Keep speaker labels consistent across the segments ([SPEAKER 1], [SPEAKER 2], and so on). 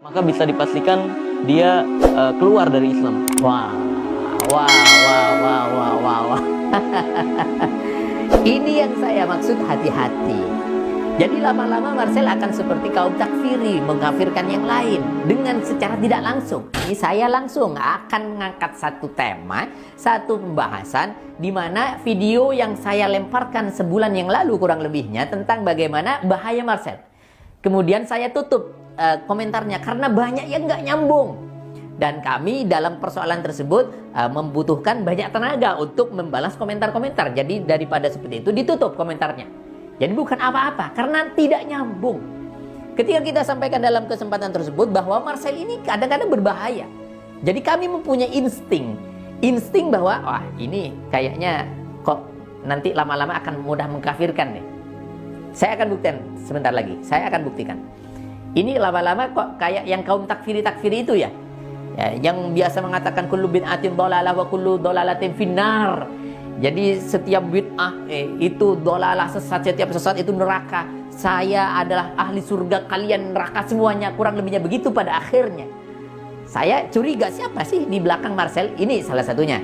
[SPEAKER 1] maka bisa dipastikan dia keluar dari Islam.
[SPEAKER 2] Wah, wah, wah, wah, wah, wah, wah. Ini yang saya maksud, hati-hati. Jadi lama-lama Marcel akan seperti kaum takfiri, mengkafirkan yang lain dengan secara tidak langsung. Ini saya langsung akan mengangkat satu tema, satu pembahasan di mana video yang saya lemparkan sebulan yang lalu kurang lebihnya tentang bagaimana bahaya Marcel. Kemudian saya tutup komentarnya karena banyak yang nggak nyambung. Dan kami dalam persoalan tersebut membutuhkan banyak tenaga untuk membalas komentar-komentar. Jadi daripada seperti itu ditutup komentarnya. Jadi bukan apa-apa karena tidak nyambung. Ketika kita sampaikan dalam kesempatan tersebut bahwa Marcel ini kadang-kadang berbahaya. Jadi kami mempunyai insting bahwa wah ini kayaknya kok nanti lama-lama akan mudah mengkafirkan nih. Saya akan buktikan sebentar lagi. Saya akan buktikan. Ini lama-lama kok kayak yang kaum takfiri itu ya. Yang biasa mengatakan kullu bid'atin dhalalah wa kullu dhalalatin finnar. Jadi setiap bid'ah itu dhalalah, sesat, setiap sesat itu neraka. Saya adalah ahli surga, kalian neraka semuanya. Kurang lebihnya begitu pada akhirnya. Saya curiga siapa sih di belakang Marcel? Ini salah satunya.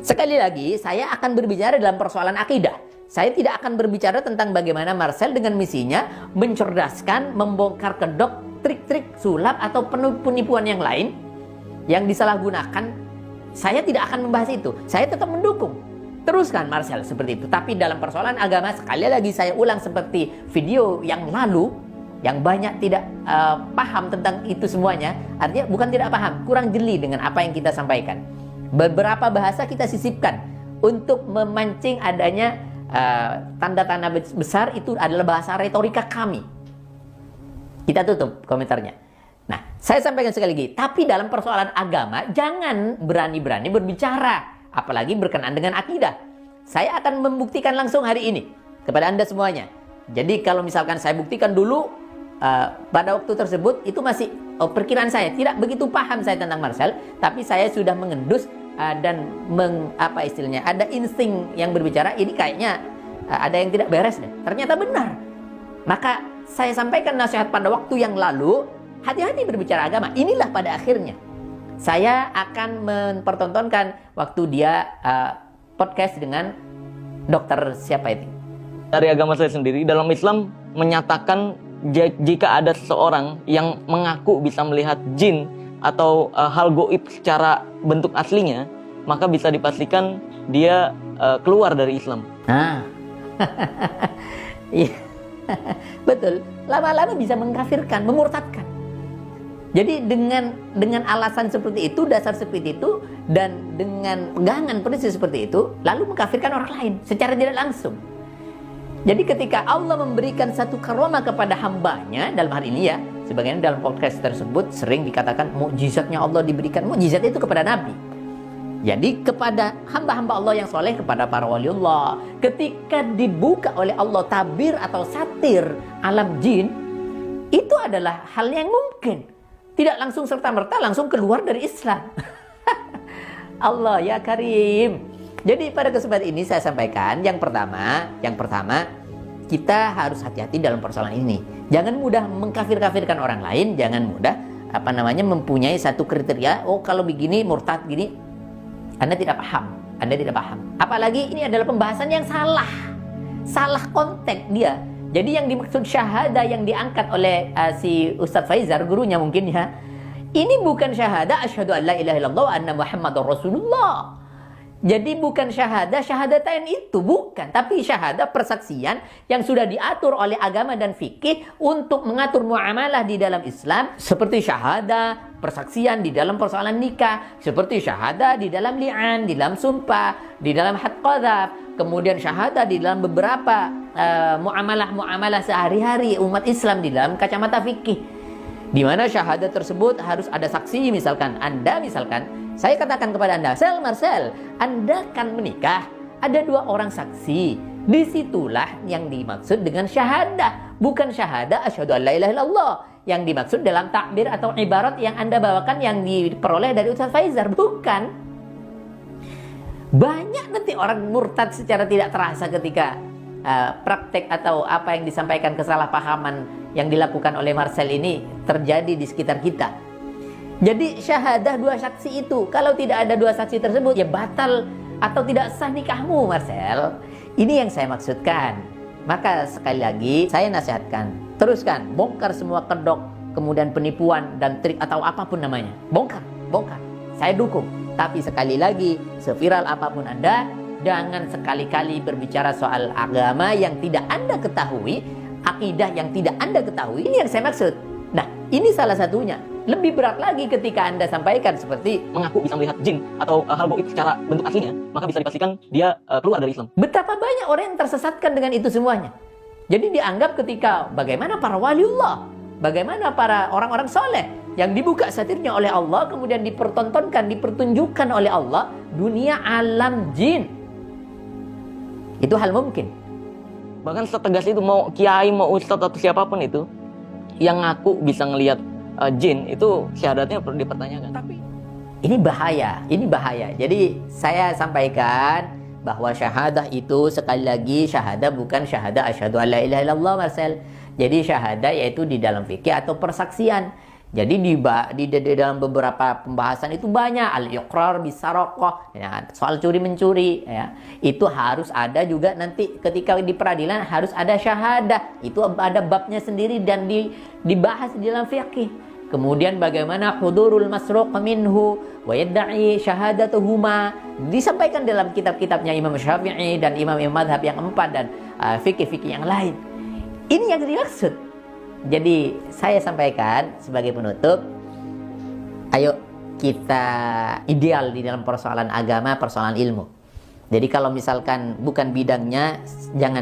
[SPEAKER 2] Sekali lagi saya akan berbicara dalam persoalan akidah. Saya tidak akan berbicara tentang bagaimana Marcel dengan misinya mencerdaskan, membongkar kedok, trik-trik sulap atau penipuan yang lain yang disalahgunakan. Saya tidak akan membahas itu. Saya tetap mendukung. Teruskan Marcel seperti itu. Tapi dalam persoalan agama, sekali lagi saya ulang seperti video yang lalu, yang banyak tidak paham tentang itu semuanya. Artinya bukan tidak paham, kurang jeli dengan apa yang kita sampaikan. Beberapa bahasa kita sisipkan untuk memancing adanya tanda-tanda besar. Itu adalah bahasa retorika kami. Kita tutup komentarnya. Nah, saya sampaikan sekali lagi, tapi dalam persoalan agama jangan berani-berani berbicara, apalagi berkenaan dengan akidah. Saya akan membuktikan langsung hari ini kepada Anda semuanya. Jadi kalau misalkan saya buktikan dulu pada waktu tersebut itu masih perkiraan saya, tidak begitu paham saya tentang Marcel, tapi saya sudah mengendus dan apa istilahnya, ada insting yang berbicara, ini kayaknya ada yang tidak beres deh. Ternyata benar. Maka saya sampaikan nasihat pada waktu yang lalu, hati-hati berbicara agama. Inilah pada akhirnya saya akan mempertontonkan waktu dia podcast dengan dokter siapa itu.
[SPEAKER 1] Dari agama saya sendiri, dalam Islam menyatakan jika ada seseorang yang mengaku bisa melihat jin atau hal goib secara bentuk aslinya, maka bisa dipastikan dia keluar dari Islam.
[SPEAKER 2] Iya. Betul. Lama-lama bisa mengkafirkan, memurtadkan. Jadi dengan alasan seperti itu, dasar seperti itu, dan dengan pegangan prinsip seperti itu, lalu mengkafirkan orang lain secara tidak langsung. Jadi ketika Allah memberikan satu karomah kepada hambanya, dalam hal ini ya, sebagaimana dalam podcast tersebut sering dikatakan mukjizatnya Allah diberikan, mukjizat itu kepada Nabi. Jadi kepada hamba-hamba Allah yang soleh, kepada para waliullah, ketika dibuka oleh Allah tabir atau satir alam jin, itu adalah hal yang mungkin. Tidak langsung serta-merta langsung keluar dari Islam. Allah ya Karim. Jadi pada kesempatan ini saya sampaikan yang pertama kita harus hati-hati dalam persoalan ini. Jangan mudah mengkafir-kafirkan orang lain, jangan mudah mempunyai satu kriteria, oh kalau begini murtad gini. Anda tidak paham. Apalagi ini adalah pembahasan yang salah konteks dia. Jadi yang dimaksud syahadah yang diangkat oleh si Ustadz Faizar, gurunya mungkin ya, ini bukan syahadah asyhadu an la ilaha illallah wa anna muhammadar rasulullah. Jadi bukan syahadatain itu, bukan. Tapi syahadah persaksian yang sudah diatur oleh agama dan fikih untuk mengatur muamalah di dalam Islam. Seperti syahadah, persaksian di dalam persoalan nikah. Seperti syahadah di dalam li'an, di dalam sumpah, di dalam had qadhaf. Kemudian syahadah di dalam beberapa muamalah sehari-hari umat Islam di dalam kacamata fikih. Di mana syahadah tersebut harus ada saksi, misalkan saya katakan kepada Anda, Marcel, Anda kan menikah, ada 2 orang saksi. Disitulah yang dimaksud dengan syahadah, bukan syahadah asyhadu an la ilaha illallah yang dimaksud dalam takbir atau ibarat yang Anda bawakan yang diperoleh dari Ustaz Faizar, bukan. Banyak nanti orang murtad secara tidak terasa ketika praktek atau apa yang disampaikan kesalahpahaman yang dilakukan oleh Marcel ini terjadi di sekitar kita. Jadi syahadah dua saksi itu, kalau tidak ada dua saksi tersebut, ya batal atau tidak sah nikahmu, Marcel. Ini yang saya maksudkan. Maka sekali lagi saya nasihatkan, teruskan, bongkar semua kedok, kemudian penipuan dan trik atau apapun namanya. Bongkar. Saya dukung. Tapi sekali lagi, seviral apapun Anda, jangan sekali-kali berbicara soal agama yang tidak Anda ketahui, akidah yang tidak Anda ketahui. Ini yang saya maksud. Nah, ini salah satunya. Lebih berat lagi ketika Anda sampaikan seperti
[SPEAKER 1] mengaku bisa melihat jin atau hal gaib secara bentuk aslinya, maka bisa dipastikan dia keluar dari Islam.
[SPEAKER 2] betapa banyak orang yang tersesatkan dengan itu semuanya. Jadi dianggap ketika bagaimana para waliullah, bagaimana para orang-orang soleh yang dibuka satirnya oleh Allah, kemudian dipertontonkan, dipertunjukkan oleh Allah dunia alam jin. Itu hal mungkin.
[SPEAKER 1] Bahkan setegas itu, mau kiai, mau ustadz atau siapapun itu yang ngaku bisa ngelihat jin, itu syahadatnya perlu dipertanyakan.
[SPEAKER 2] Tapi ini bahaya. Jadi saya sampaikan bahwa syahadah itu sekali lagi syahadah bukan syahadah asyhadu alla ilaha illallah, Marcel. Jadi syahadah yaitu di dalam fikih atau persaksian. Jadi di dalam beberapa pembahasan itu banyak al-iqrar bisaraqah, ya, soal curi mencuri, ya. Itu harus ada juga nanti ketika di peradilan harus ada syahadah. Itu ada babnya sendiri dan dibahas di dalam fikih. Kemudian bagaimana hudurul masruq minhu wa yad'i syahadatuhuma, disampaikan dalam kitab-kitabnya Imam Syafi'i dan imam-imam mazhab yang empat dan fikih-fikih yang lain. Ini yang dimaksud. Jadi saya sampaikan sebagai penutup, ayo kita ideal di dalam persoalan agama, persoalan ilmu. Jadi kalau misalkan bukan bidangnya, jangan